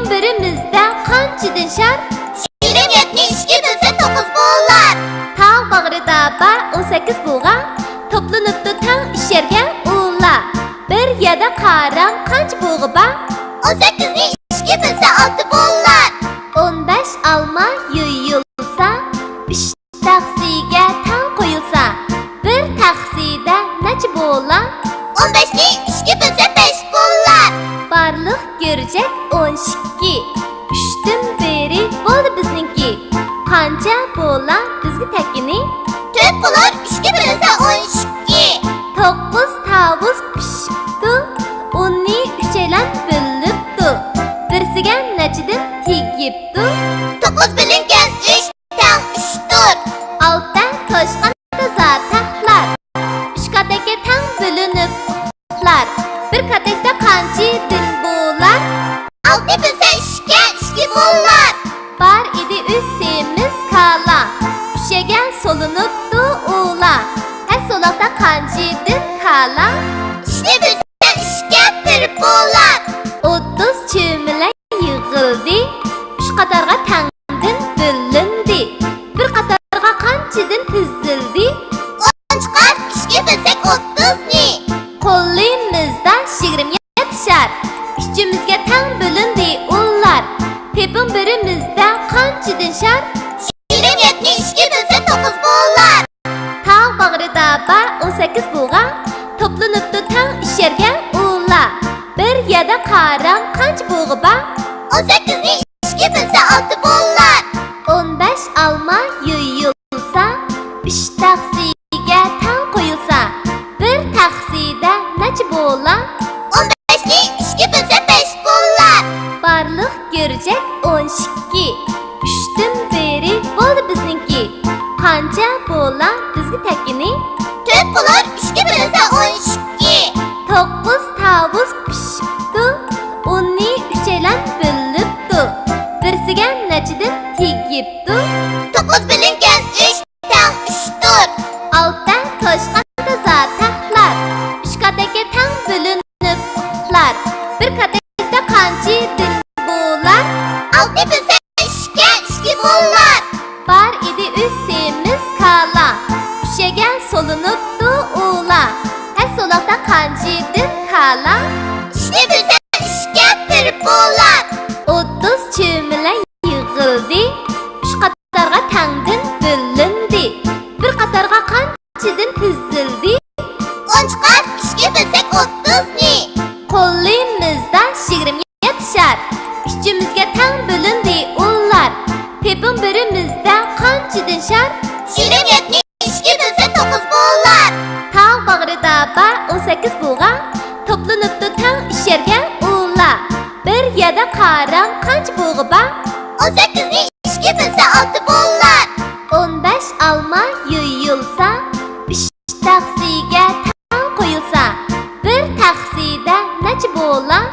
birimizde qanchadan shart? 22 bilsa 9 bo'lar. Tog' bag'rida bar 18 buğa, toplanıptı tang işergen ular. Bir yerda qaram qancha buğı bar? 18 ni 2 bilsa 6 bo'lar. 15 alma yuyulsa, 5 taksiga tang qo'yilsa, bir taksida necha bo'lar? 15 ni 2 bilsa 5 bo'lar. Barliq görjek 12. 3dan beri bo'ldi bizniki. Qancha bo'lar bizga takini? 4 bo'lar 2 bilsa 12. 9 tavus pishibdi, 10ni uchaylan bilibdi. Birsiga nechidan tegibdi? 9 bilingan 3 tang 3'dur. 6 toshqan toza taxtlar, 3 qataqqa tang bilinib uxlar. Bir qataqda qanchadan bo'lar? 6 bilsa 2 bo'lar. Bar idi üsimiz kala, üşegen solunuptu ula. Her solakta qanchadan kala? 2 bilsa 2 bir bo'lar. 30 çömüle yığıldı, 3 qatarga tangdan bölündü. Bir qatarga qanchadan tizildi? 10 çıkar 2 bilsek 30 ni. Qo'limizda 20 yetishar, uchimizga tang bölündü ular. Tepin birimizda qanchadan shart? 27 ni 2 bilsa 9 bo'lar. Tog' bag'rida bar 18 buğa, toplanıptı tang işergen ular. Bir yerda qaram qancha buğı bar? 18 ni 2 bilsa 6 bo'lar. 15 alma yuyulsa, 5 taksiga tang qo'yilsa, bir taksida necha bo'lar? 15 ni 2 bilsa 5 bo'lar. Barliq görjek 12. 3dan beri bo'ldi bizniki. Qancha bo'lar bizga takini? 4 bo'lar 2 bilsa 12. 9 tavus pishibdi, 10ni uchaylan bilibdi. Birsiga nechidan tegibdi? 9 bilingan 3 tang 3'dur. 6 toshqan toza taxtlar, 3 qataqqa tang bilinib uxlar. Bir qataqda qanchadan bo'lar? 6 bilsa 2 bo'lar. Bar idi üsimiz kala, üşegen solunuptu ula. Her solakta qanchadan kala? 2 bilsa 2 bir bo'lar. 30 çömüle yığıldı, 3 qatarga tangdan bölündü. Bir qatarga qanchadan tizildi? 10 çıkar 2 bilsek 30 ni. Qo'limizda 20 yetishar, uchimizga tang bölündü ular. Tepin birimizda qanchadan shart? 27 ni 2 bilsa 9 bo'lar. Tog' bag'rida bar 18 buğa, toplanıptı tang işergen ular. Bir yerda qaram qancha buğı bar? 18 ni 2 bilsa 6 bo'lar. 15 alma yuyulsa, 5 taksiga tang qo'yilsa, bir taksida necha bo'lar?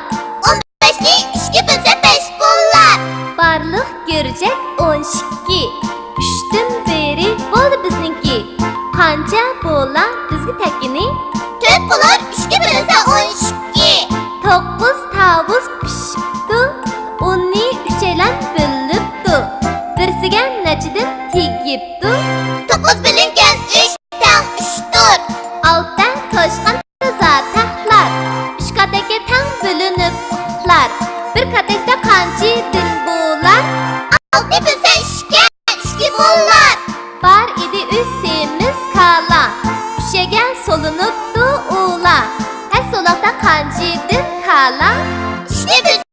15 ni 2 bilsa 5 bo'lar. Barliq görjek 12. 3dan beri bo'ldi bizniki. Qancha bo'lar bizga takini? 4 bo'lar 2 bilsa 12. 9 tavus pishibdi, 10ni uchaylan bilibdi. Birsiga nechidan tegibdi? 9 bilingan 3 tang 3'dur. 6 toshqan toza taxtlar, 3 qataqqa tang bilinib uxlar. Bir qataqda qanchadan bo'lar? 6 bilsa 2 bo'lar. Bar idi üsimiz kala, üşegen solunuptu ula. Her solakta qanchadan kala? 2 bilsa